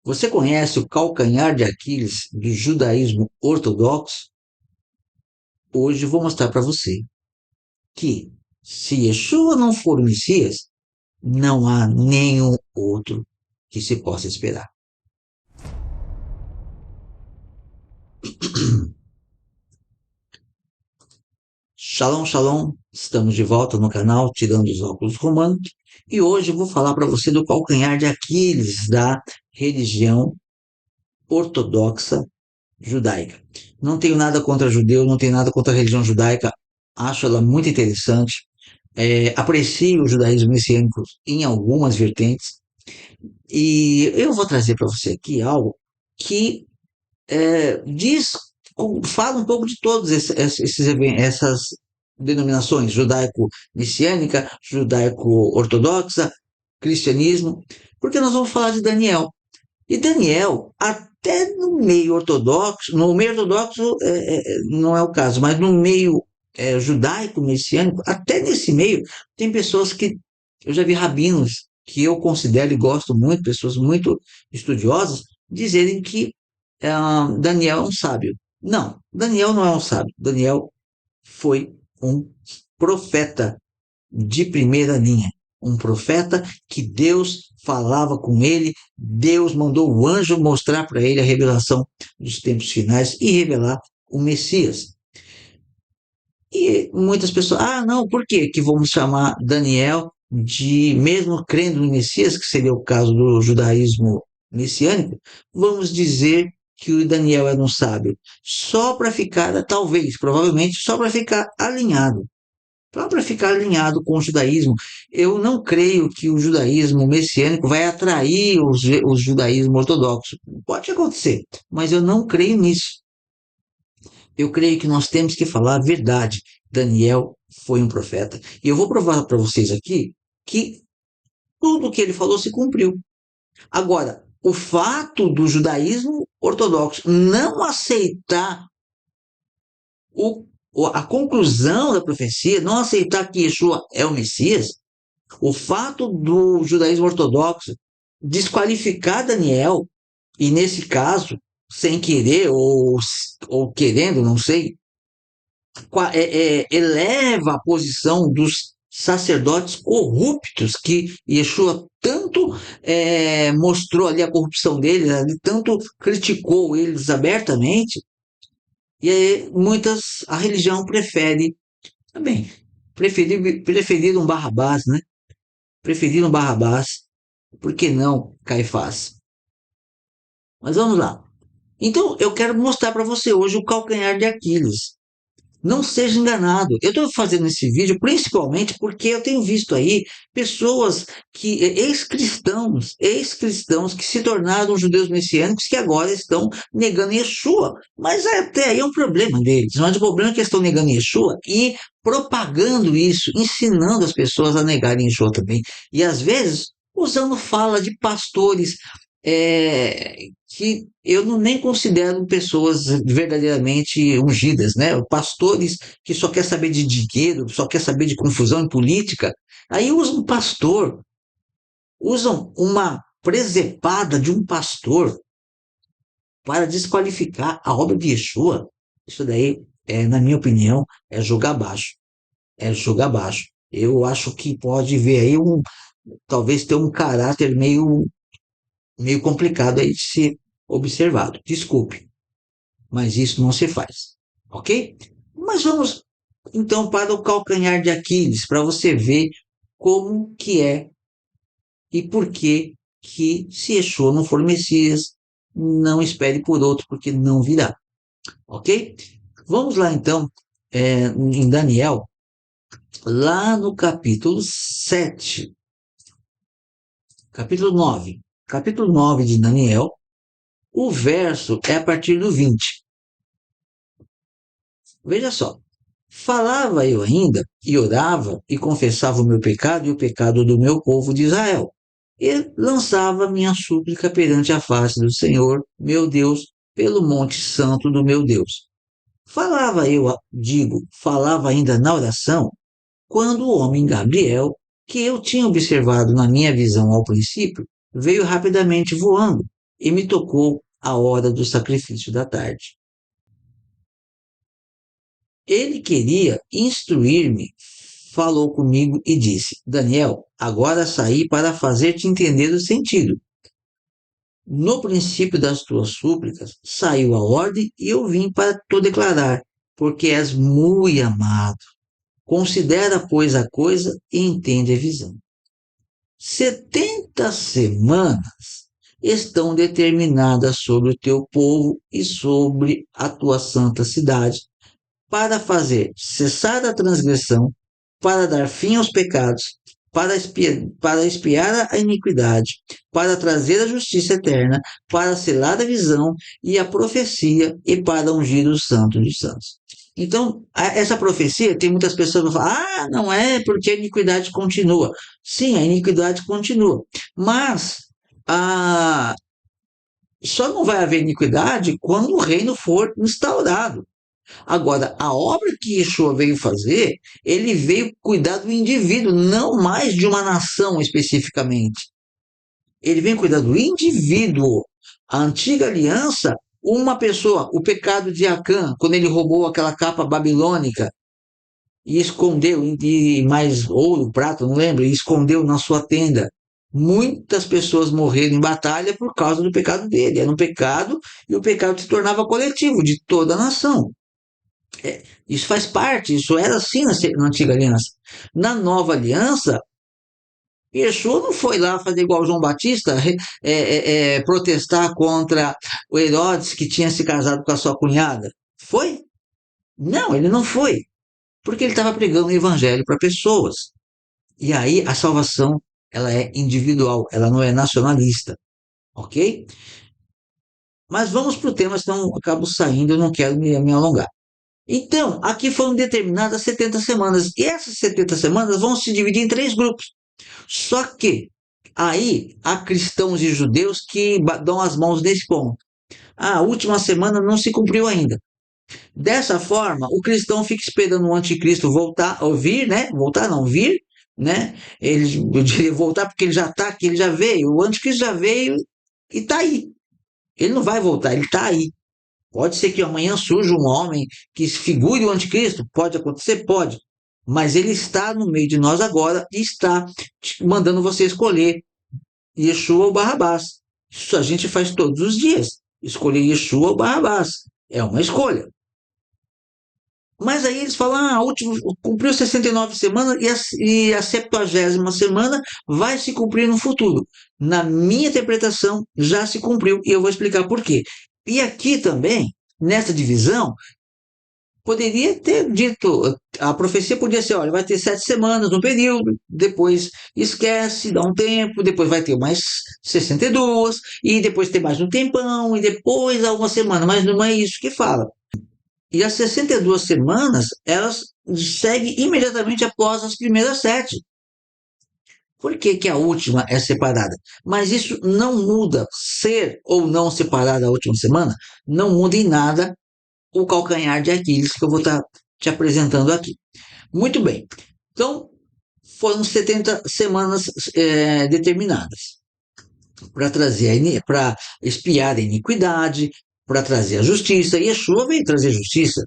Você conhece o calcanhar de Aquiles do judaísmo ortodoxo? Hoje eu vou mostrar para você que, se Yeshua não for o Messias, não há nenhum outro que se possa esperar. Shalom, shalom, estamos de volta no canal Tirando os Óculos Romanos e hoje eu vou falar para você do calcanhar de Aquiles da religião ortodoxa judaica. Não tenho nada contra judeu, não tenho nada contra a religião judaica, acho ela muito interessante. Aprecio o judaísmo messiânico em algumas vertentes, e eu vou trazer para você aqui algo que diz, fala um pouco de todos essas denominações, judaico-messiânica, judaico-ortodoxa, cristianismo, porque nós vamos falar de Daniel. E Daniel, até no meio ortodoxo não é o caso, mas no meio judaico, messiânico, até nesse meio, tem pessoas que, eu já vi rabinos que eu considero e gosto muito, pessoas muito estudiosas, dizerem que Daniel é um sábio. Não, Daniel não é um sábio. Daniel foi um profeta de primeira linha. Um profeta que Deus falava com ele, Deus mandou o anjo mostrar para ele a revelação dos tempos finais e revelar o Messias. E muitas pessoas, não, por que que vamos chamar Daniel de, mesmo crendo no Messias, que seria o caso do judaísmo messiânico, vamos dizer que o Daniel era um sábio, só para ficar, talvez, provavelmente, só para ficar alinhado. Só para ficar alinhado com o judaísmo. Eu não creio que o judaísmo messiânico vai atrair os judaísmo ortodoxo. Pode acontecer, mas eu não creio nisso. Eu creio que nós temos que falar a verdade. Daniel foi um profeta. E eu vou provar para vocês aqui que tudo o que ele falou se cumpriu. Agora, o fato do judaísmo ortodoxo não aceitar o, a conclusão da profecia, não aceitar que Yeshua é o Messias, o fato do judaísmo ortodoxo desqualificar Daniel, e nesse caso, sem querer ou querendo, não sei, eleva a posição dos sacerdotes corruptos que Yeshua tanto mostrou ali a corrupção deles, ali, tanto criticou eles abertamente, e aí a religião prefere, também, preferir um Barrabás, né? Preferir um Barrabás, por que não Caifás? Mas vamos lá. Então, eu quero mostrar para você hoje o calcanhar de Aquiles. Não seja enganado. Eu estou fazendo esse vídeo principalmente porque eu tenho visto aí pessoas que, ex-cristãos que se tornaram judeus messiânicos que agora estão negando Yeshua. Mas até aí é um problema deles. Mas o problema é que eles estão negando Yeshua e propagando isso, ensinando as pessoas a negarem Yeshua também. E às vezes usando fala de pastores que eu não nem considero pessoas verdadeiramente ungidas, né? Pastores que só quer saber de dinheiro, só quer saber de confusão em política. Aí usam um pastor, usam uma presepada de um pastor para desqualificar a obra de Yeshua. Isso daí, na minha opinião, é jogar baixo. É jogar baixo. Eu acho que pode ver aí talvez ter um caráter meio complicado aí de ser observado. Desculpe, mas isso não se faz, ok? Mas vamos então para o calcanhar de Aquiles, para você ver como que é e por que se Yeshua não for Messias, não espere por outro, porque não virá, ok? Vamos lá então, em Daniel, lá no capítulo 7, capítulo 9 de Daniel, o verso é a partir do 20. Veja só, falava eu ainda, e orava, e confessava o meu pecado e o pecado do meu povo de Israel. E lançava minha súplica perante a face do Senhor, meu Deus, pelo monte santo do meu Deus. Falava ainda na oração, quando o homem Gabriel, que eu tinha observado na minha visão ao princípio, veio rapidamente voando. e me tocou a hora do sacrifício da tarde. Ele queria instruir-me, falou comigo e disse: Daniel, agora saí para fazer-te entender o sentido. No princípio das tuas súplicas saiu a ordem e eu vim para te declarar, porque és muito amado. Considera, pois, a coisa e entende a visão. 70 semanas estão determinadas sobre o teu povo e sobre a tua santa cidade, para fazer cessar a transgressão, para dar fim aos pecados, para expiar a iniquidade, para trazer a justiça eterna, para selar a visão e a profecia e para ungir o santo dos santos. Então, essa profecia, tem muitas pessoas que falam, não é porque a iniquidade continua. Sim, a iniquidade continua, mas a, só não vai haver iniquidade quando o reino for instaurado. Agora, a obra que Yeshua veio fazer, ele veio cuidar do indivíduo, não mais de uma nação especificamente. Ele vem cuidar do indivíduo. A antiga aliança, uma pessoa, o pecado de Acã, quando ele roubou aquela capa babilônica e escondeu, e mais ouro, prata, não lembro, e escondeu na sua tenda. Muitas pessoas morreram em batalha por causa do pecado dele. Era um pecado e o pecado se tornava coletivo, de toda a nação. Isso faz parte, isso era assim na antiga aliança. Na nova aliança, Yeshua não foi lá fazer igual João Batista, protestar contra o Herodes que tinha se casado com a sua cunhada. Foi? Não, ele não foi. Porque ele estava pregando o evangelho para pessoas. E aí a salvação, ela é individual, ela não é nacionalista. Ok? Mas vamos para o tema, senão eu acabo saindo, eu não quero me alongar. Então, aqui foram determinadas 70 semanas. E essas 70 semanas vão se dividir em 3 grupos. Só que aí há cristãos e judeus que dão as mãos nesse ponto. A última semana não se cumpriu ainda. Dessa forma, o cristão fica esperando o anticristo voltar, ou vir, né? Voltar não, vir, né? Eu diria voltar porque ele já está aqui, ele já veio. O anticristo já veio e está aí. Ele não vai voltar, ele está aí. Pode ser que amanhã surja um homem que figure o anticristo, pode acontecer, pode. Mas ele está no meio de nós agora e está mandando você escolher Yeshua ou Barrabás. Isso a gente faz todos os dias. Escolher Yeshua ou Barrabás. É uma escolha. Mas aí eles falam, cumpriu 69 semanas e a 70ª semana vai se cumprir no futuro. Na minha interpretação, já se cumpriu e eu vou explicar por quê. E aqui também, nessa divisão, poderia ter dito, a profecia podia ser, olha, vai ter 7 semanas no período, depois esquece, dá um tempo, depois vai ter mais 62, e depois tem mais um tempão, e depois alguma semana, mas não é isso que fala. E as 62 semanas, elas seguem imediatamente após as primeiras 7. Por que, que a última é separada? Mas isso não muda, ser ou não separada a última semana, não muda em nada o calcanhar de Aquiles que eu vou estar te apresentando aqui. Muito bem. Então, foram 70 semanas determinadas para expiar a iniquidade, para trazer a justiça. E Yeshua veio trazer justiça.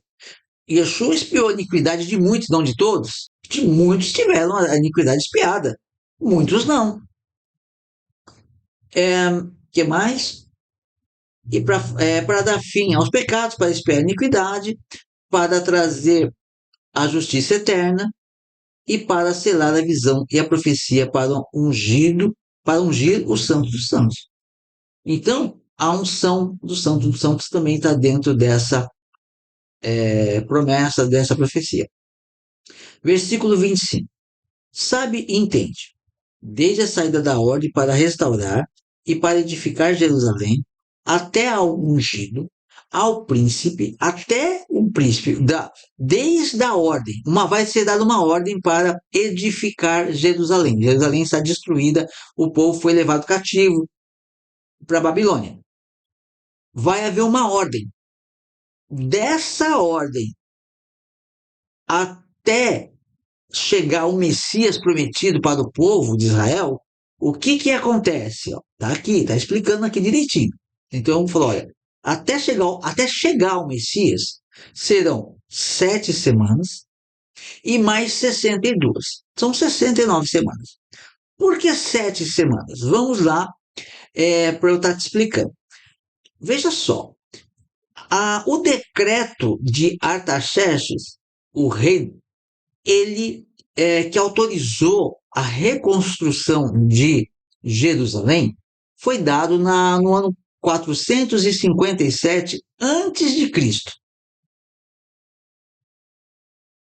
Yeshua expiou a iniquidade de muitos, não de todos. De muitos tiveram a iniquidade expiada, muitos não. Que mais? E para dar fim aos pecados, para expiar a iniquidade, para trazer a justiça eterna e para selar a visão e a profecia para ungir o Santo dos Santos. Então, a unção do Santo dos Santos também está dentro dessa promessa, dessa profecia. Versículo 25. Sabe e entende, desde a saída da ordem para restaurar e para edificar Jerusalém, até ao ungido, ao príncipe, até o príncipe, desde a ordem, vai ser dada uma ordem para edificar Jerusalém. Jerusalém está destruída, o povo foi levado cativo para a Babilônia. Vai haver uma ordem. Dessa ordem até chegar o Messias prometido para o povo de Israel, o que acontece? Está aqui, está explicando aqui direitinho. Então, falou, olha, até chegar o Messias, serão 7 semanas e mais 62. São 69 semanas. Por que 7 semanas? Vamos lá, para eu estar te explicando. Veja só, o decreto de Artaxerxes, o rei, ele que autorizou a reconstrução de Jerusalém, foi dado no ano 457 antes de Cristo.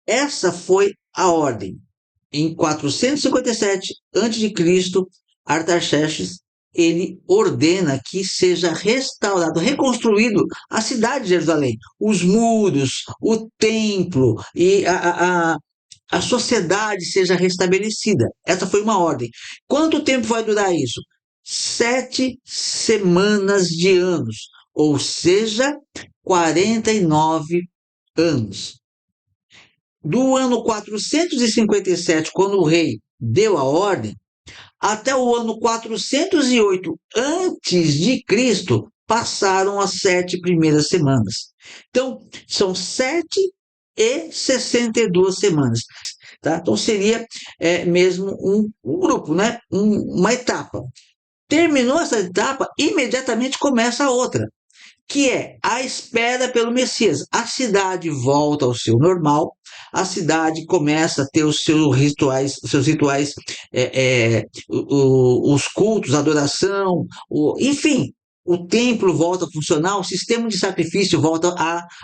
Essa foi a ordem. Em 457 a.C., Artaxerxes ele ordena que seja restaurado, reconstruído a cidade de Jerusalém, os muros, o templo e a sociedade seja restabelecida. Essa foi uma ordem. Quanto tempo vai durar isso? 7 semanas de anos, ou seja, 49 anos. Do ano 457, quando o rei deu a ordem, até o ano 408 antes de Cristo, passaram as 7 primeiras semanas. Então, são 7 e 62 semanas. Tá? Então, seria mesmo um grupo, né? Uma etapa. Terminou essa etapa, imediatamente começa a outra, que é a espera pelo Messias. A cidade volta ao seu normal, a cidade começa a ter os seus rituais, os cultos, a adoração, enfim, o templo volta a funcionar, o sistema de sacrifício volta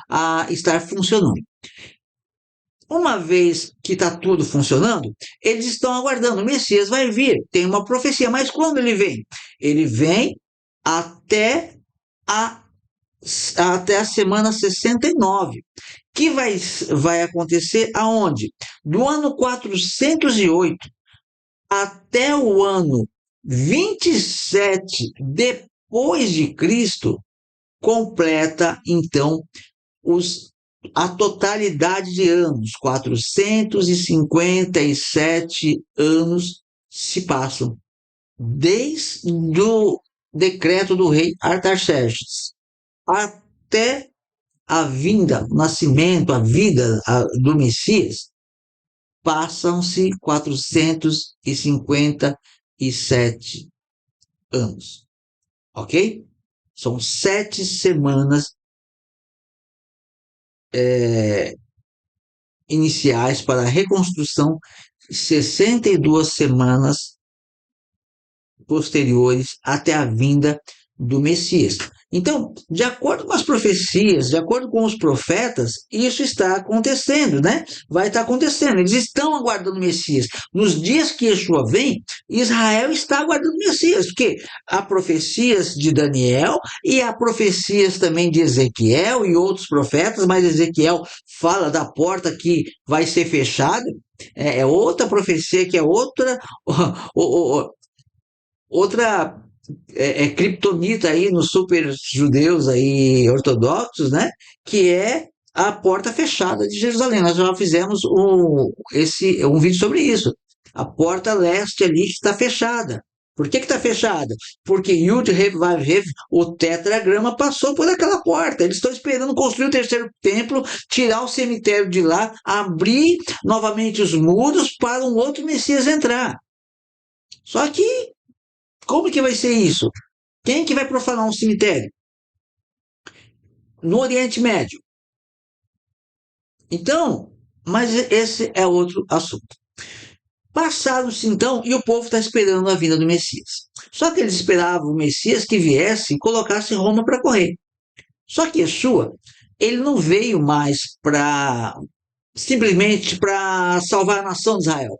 a estar funcionando. Uma vez que está tudo funcionando, eles estão aguardando. O Messias vai vir, tem uma profecia, mas quando ele vem? Ele vem até a até a semana 69, que vai acontecer aonde? Do ano 408 até o ano 27 depois de Cristo, completa então a totalidade de anos, 457 anos se passam desde o decreto do rei Artaxerxes até a vinda, o nascimento, a vida do Messias, passam-se 457 anos, ok? São 7 semanas iniciais para a reconstrução, 62 semanas posteriores até a vinda do Messias. Então, de acordo com as profecias, de acordo com os profetas, isso está acontecendo, né? Vai estar acontecendo. Eles estão aguardando o Messias. Nos dias que Yeshua vem, Israel está aguardando o Messias, porque há profecias de Daniel e há profecias também de Ezequiel e outros profetas, mas Ezequiel fala da porta que vai ser fechada. É outra profecia que é outra criptonita aí nos super judeus aí ortodoxos, né? Que é a porta fechada de Jerusalém. Nós já fizemos um vídeo sobre isso. A porta leste ali está fechada. Por que está fechada? Porque Yud Rev Vav Rev, o tetragrama, passou por aquela porta. Eles estão esperando construir o terceiro templo, tirar o cemitério de lá, abrir novamente os muros para um outro Messias entrar. Só que como que vai ser isso? Quem que vai profanar um cemitério? No Oriente Médio. Então, mas esse é outro assunto. Passaram-se então, e o povo está esperando a vinda do Messias. Só que eles esperavam o Messias que viesse e colocasse Roma para correr. Só que Yeshua, ele não veio mais para simplesmente para salvar a nação de Israel.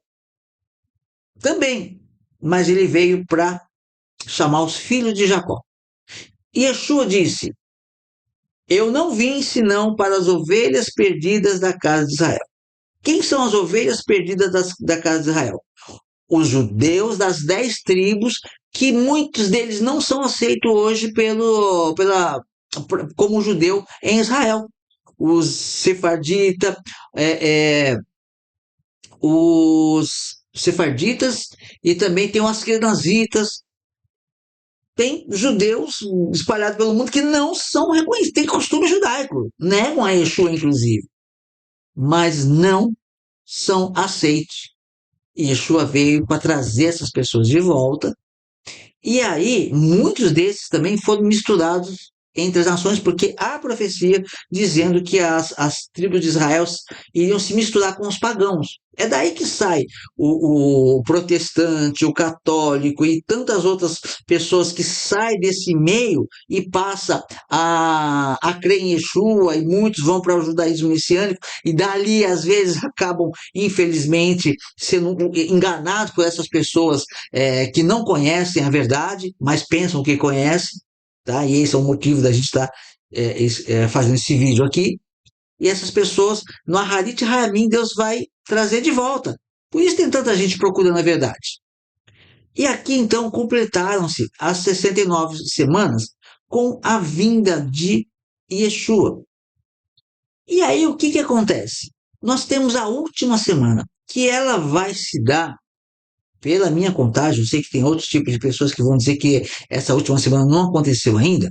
Também, mas ele veio para chamar os filhos de Jacó. E Yeshua disse: Eu não vim senão para as ovelhas perdidas da casa de Israel. Quem são as ovelhas perdidas da casa de Israel? Os judeus das 10 tribos, que muitos deles não são aceitos hoje como judeu em Israel. Os sefarditas, os sefarditas e também tem os askenazitas. tem judeus espalhados pelo mundo que não são reconhecidos, têm costume judaico, negam a Yeshua, inclusive, mas não são aceitos. E Yeshua veio para trazer essas pessoas de volta. E aí, muitos desses também foram misturados entre as nações, porque há profecia dizendo que as tribos de Israel iriam se misturar com os pagãos. É daí que sai o protestante, o católico e tantas outras pessoas que saem desse meio e passa a crer em Yeshua, e muitos vão para o judaísmo messiânico, e dali, às vezes, acabam, infelizmente, sendo enganados por essas pessoas que não conhecem a verdade, mas pensam que conhecem, tá? E esse é o motivo da gente estar fazendo esse vídeo aqui. E essas pessoas, no Aharit Ramin, Deus vai trazer de volta. Por isso tem tanta gente procurando a verdade. E aqui, então, completaram-se as 69 semanas com a vinda de Yeshua. E aí, o que acontece? Nós temos a última semana, que ela vai se dar, pela minha contagem, eu sei que tem outros tipos de pessoas que vão dizer que essa última semana não aconteceu ainda.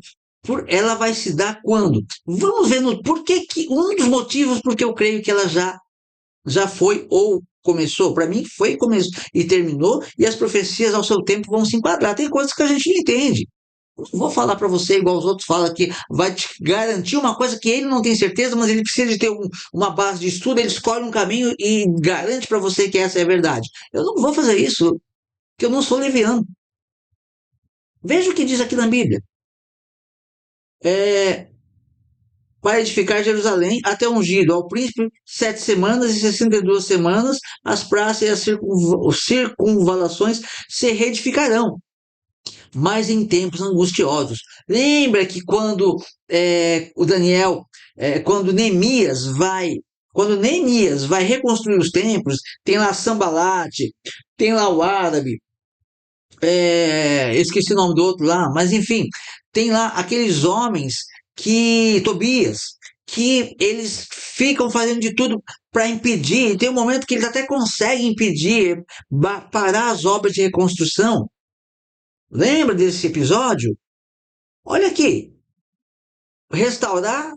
Ela vai se dar quando? Vamos ver por que um dos motivos porque eu creio que ela já foi ou começou. Para mim foi começou e terminou, e as profecias ao seu tempo vão se enquadrar. Tem coisas que a gente não entende. Não vou falar para você igual os outros falam, que vai te garantir uma coisa que ele não tem certeza, mas ele precisa de ter uma base de estudo, ele escolhe um caminho e garante para você que essa é a verdade. Eu não vou fazer isso, porque eu não sou leviano. Veja o que diz aqui na Bíblia. Para edificar Jerusalém até ungido ao príncipe 7 semanas e 62 semanas, as praças e as circunvalações se reedificarão, mas em tempos angustiosos. Lembra que quando o Daniel, quando Neemias vai reconstruir os templos, tem lá Sambalate, tem lá o árabe, esqueci o nome do outro lá, mas enfim, tem lá aqueles homens Tobias, que eles ficam fazendo de tudo para impedir, e tem um momento que eles até conseguem impedir, parar as obras de reconstrução. Lembra desse episódio? Olha aqui, restaurar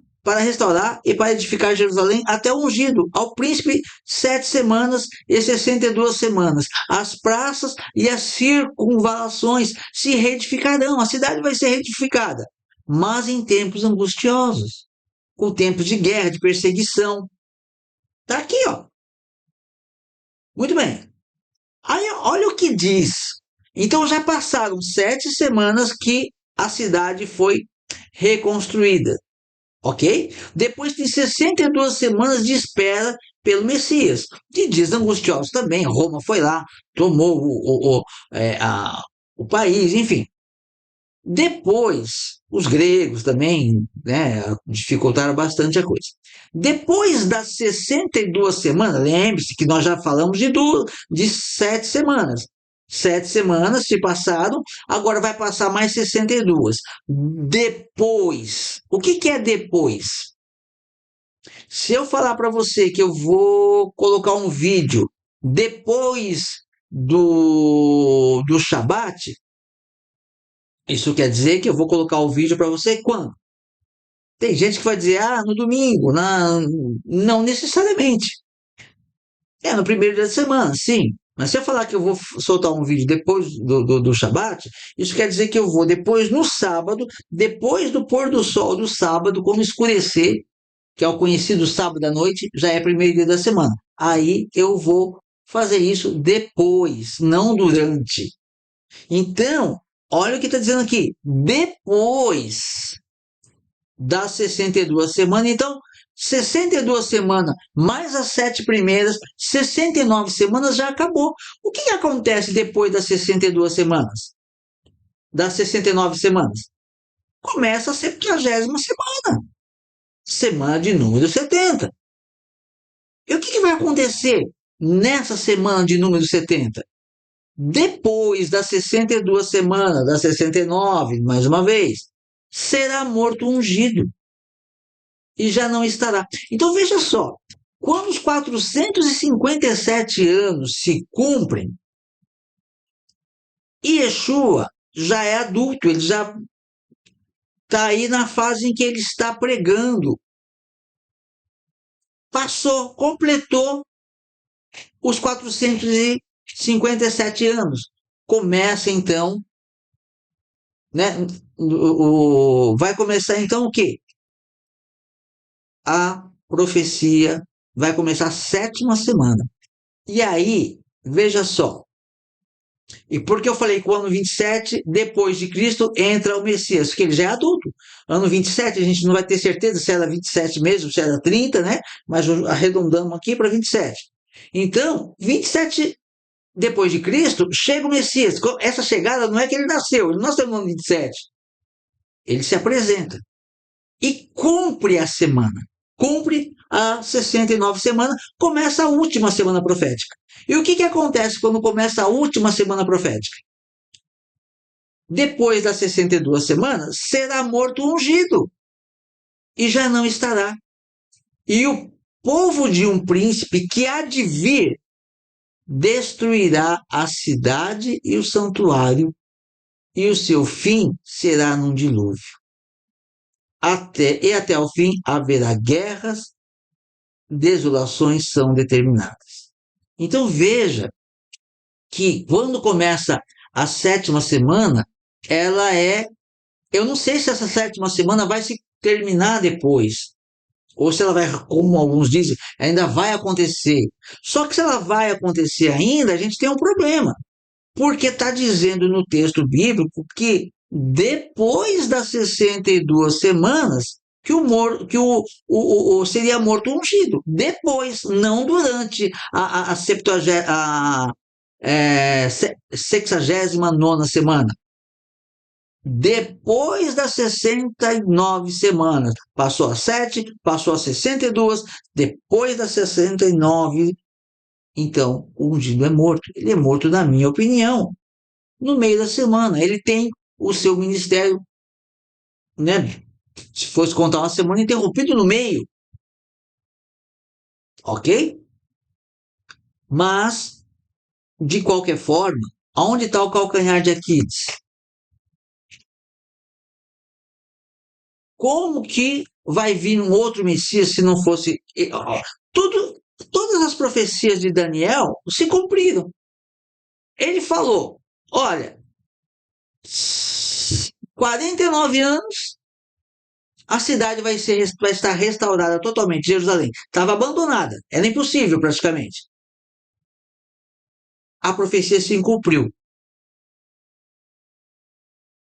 e para edificar Jerusalém até o ungido, ao príncipe 7 semanas e 62 semanas. As praças e as circunvalações se reedificarão, a cidade vai ser reedificada, mas em tempos angustiosos, com tempos de guerra, de perseguição. Tá aqui, ó. Muito bem. Aí, olha o que diz. Então já passaram 7 semanas que a cidade foi reconstruída. Ok? Depois tem 62 semanas de espera pelo Messias. De dias angustiosos também. Roma foi lá, tomou o país, enfim. Depois, os gregos também, né, dificultaram bastante a coisa. Depois das 62 semanas, lembre-se que nós já falamos de 7 semanas. 7 semanas se passaram, agora vai passar mais 62. Depois, o que é depois? Se eu falar para você que eu vou colocar um vídeo depois do Shabat, isso quer dizer que eu vou colocar o vídeo para você quando? Tem gente que vai dizer, no domingo, não necessariamente. No primeiro dia da semana, sim. Mas se eu falar que eu vou soltar um vídeo depois do Shabat, isso quer dizer que eu vou depois no sábado, depois do pôr do sol do sábado, quando escurecer, que é o conhecido sábado à noite, já é primeiro dia da semana. Aí eu vou fazer isso depois, não durante. Então, olha o que está dizendo aqui. Depois das 62 semanas, então, 62 semanas mais as 7 primeiras, 69 semanas já acabou. O que acontece depois das 62 semanas? Das 69 semanas? Começa a 70ª semana. Semana de número 70. E o que vai acontecer nessa semana de número 70? Depois das 62 semanas, das 69, mais uma vez, será morto ungido e já não estará. Então veja só, quando os 457 anos se cumprem, Yeshua já é adulto, ele já está aí na fase em que ele está pregando. Passou, completou os 457 anos. Começa então, né? Vai começar então o quê? A profecia vai começar a sétima semana. E aí, veja só, e por que eu falei que o ano 27, depois de Cristo, entra o Messias? Porque ele já é adulto. Ano 27, a gente não vai ter certeza se era 27 mesmo, se era 30, né? Mas arredondamos aqui para 27. Então, 27 depois de Cristo, chega o Messias. Essa chegada não é que ele nasceu, ele não nasceu no ano 27. Ele se apresenta e cumpre a semana. Cumpre a 69 semanas, começa a última semana profética. E o que acontece quando começa a última semana profética? Depois das 62 semanas, será morto o ungido e já não estará. E o povo de um príncipe que há de vir destruirá a cidade e o santuário, e o seu fim será num dilúvio. Até o fim haverá guerras, desolações são determinadas. Então veja que quando começa a sétima semana, ela é. Eu não sei se essa sétima semana vai se terminar depois, ou se ela vai, como alguns dizem, ainda vai acontecer. Só que se ela vai acontecer ainda, a gente tem um problema, porque está dizendo no texto bíblico que depois das 62 semanas que seria morto ungido. Depois, não durante a 69ª semana. Depois das 69 semanas. Passou a 7, passou a 62, depois das 69, então o ungido é morto. Ele é morto, na minha opinião, no meio da semana. Ele tem o seu ministério, né? Se fosse contar uma semana, interrompido no meio. Ok? Mas, de qualquer forma, aonde está o calcanhar de Aquiles? Como que vai vir um outro Messias se não fosse. Todas as profecias de Daniel se cumpriram. Ele falou: olha, 49 anos, a cidade vai estar restaurada totalmente. Jerusalém estava abandonada, era impossível praticamente. A profecia se cumpriu.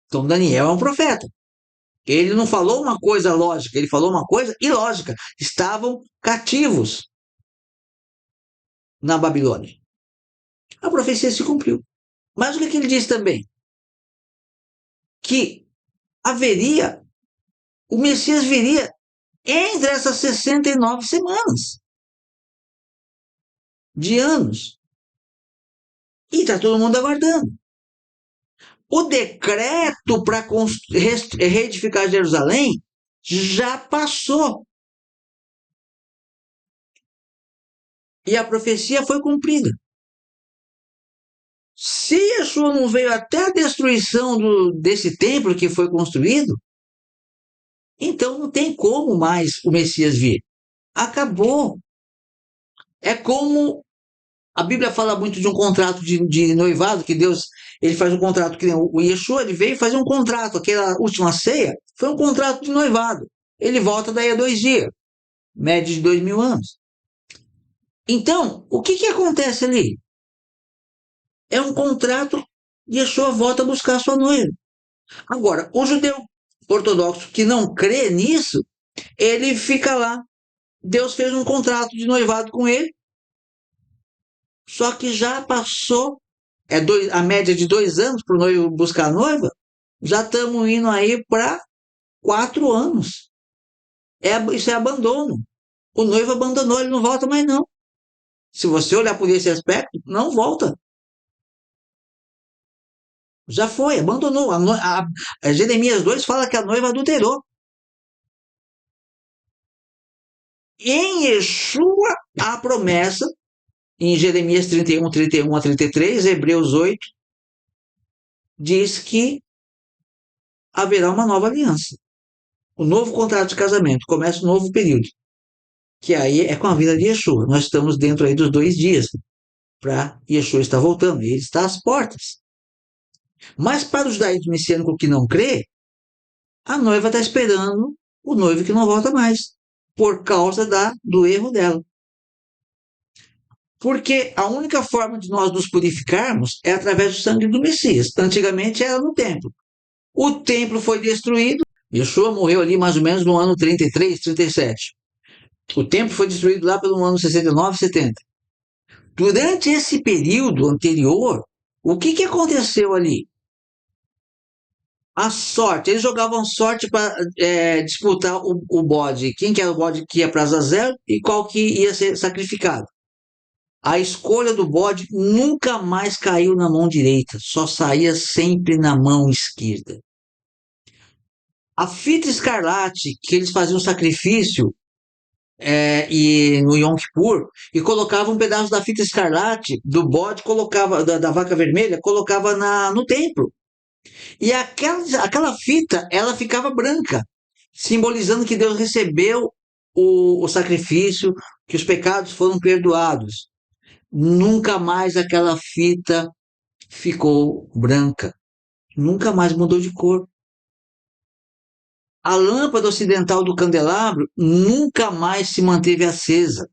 Então Daniel é um profeta. Ele não falou uma coisa lógica, ele falou uma coisa ilógica. Estavam cativos na Babilônia. A profecia se cumpriu. Mas o que ele diz também? Que haveria, o Messias viria entre essas 69 semanas de anos. E está todo mundo aguardando. O decreto para reedificar Jerusalém já passou. E a profecia foi cumprida. Se Yeshua não veio até a destruição desse templo que foi construído, então não tem como mais o Messias vir. Acabou. É como a Bíblia fala muito de um contrato de noivado, que Deus ele faz um contrato, que o Yeshua ele veio fazer um contrato, aquela última ceia foi um contrato de noivado. Ele volta daí a 2 dias, média de 2000 anos. Então, o que acontece ali? É um contrato, Yeshua volta a buscar sua noiva. Agora, o judeu ortodoxo que não crê nisso, ele fica lá. Deus fez um contrato de noivado com ele, só que já passou a média de 2 anos para o noivo buscar a noiva, já estamos indo aí para 4 anos. Isso é abandono. O noivo abandonou, ele não volta mais não. Se você olhar por esse aspecto, não volta. Já foi, abandonou. Jeremias 2 fala que a noiva adulterou. Em Yeshua, a promessa, em Jeremias 31 a 33, Hebreus 8, diz que haverá uma nova aliança. O novo contrato de casamento, começa um novo período, que aí é com a vinda de Yeshua. Nós estamos dentro aí dos 2 dias para Yeshua estar voltando, e ele está às portas. Mas para o judaísmo messiânico que não crê, a noiva está esperando o noivo que não volta mais, por causa do erro dela. Porque a única forma de nós nos purificarmos é através do sangue do Messias. Antigamente era no templo. O templo foi destruído. Yeshua morreu ali mais ou menos no ano 33, 37. O templo foi destruído lá pelo ano 69, 70. Durante esse período anterior, o que aconteceu ali? A sorte, eles jogavam sorte para disputar o bode. Quem que era o bode que ia para Azazel e qual que ia ser sacrificado. A escolha do bode nunca mais caiu na mão direita, só saía sempre na mão esquerda. A fita escarlate, que eles faziam sacrifício e no Yom Kippur, e colocava um pedaço da fita escarlate do bode, colocava da vaca vermelha, colocava no templo. E aquela fita, ela ficava branca, simbolizando que Deus recebeu o sacrifício, que os pecados foram perdoados. Nunca mais aquela fita ficou branca, nunca mais mudou de cor. A lâmpada ocidental do candelabro nunca mais se manteve acesa.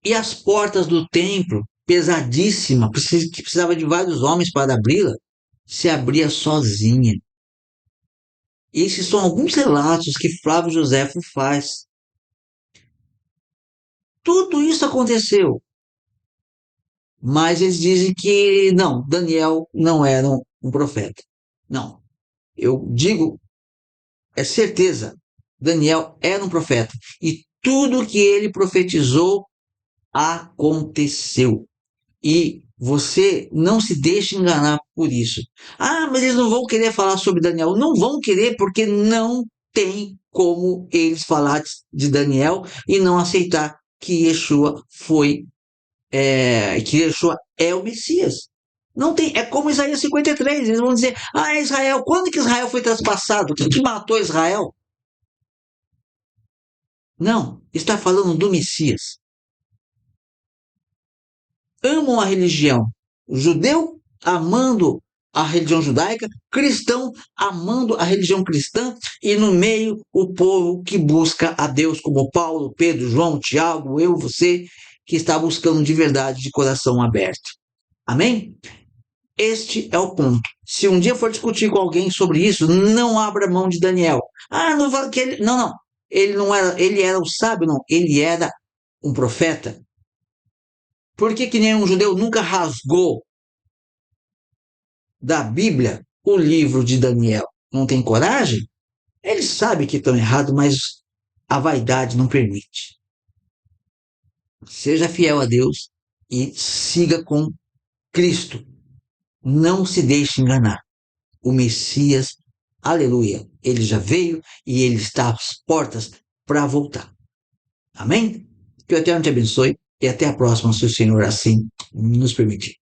E as portas do templo, pesadíssima, que precisava de vários homens para abri-la, se abria sozinha. Esses são alguns relatos que Flávio Josefo faz. Tudo isso aconteceu, mas eles dizem que não, Daniel não era um profeta. Não, eu digo, é certeza, Daniel era um profeta. E tudo que ele profetizou aconteceu. E você não se deixe enganar por isso. Ah, mas eles não vão querer falar sobre Daniel. Não vão querer porque não tem como eles falar de Daniel e não aceitar que Yeshua que Yeshua é o Messias. Não tem, é como Isaías 53, eles vão dizer, Israel, quando que Israel foi traspassado? Quem que matou Israel? Não, está falando do Messias. Amam a religião. O judeu amando a religião judaica, cristão amando a religião cristã, e no meio o povo que busca a Deus, como Paulo, Pedro, João, Tiago, eu, você, que está buscando de verdade, de coração aberto. Amém? Este é o ponto. Se um dia for discutir com alguém sobre isso, não abra mão de Daniel. Não fala que ele. Não, não. Ele não era, ele era o sábio, não. Ele era um profeta. Por que nenhum judeu nunca rasgou da Bíblia o livro de Daniel? Não tem coragem? Eles sabem que estão errados, mas a vaidade não permite. Seja fiel a Deus e siga com Cristo. Não se deixe enganar. O Messias, aleluia, ele já veio e ele está às portas para voltar. Amém? Que o Eterno te abençoe e até a próxima, se o Senhor assim nos permitir.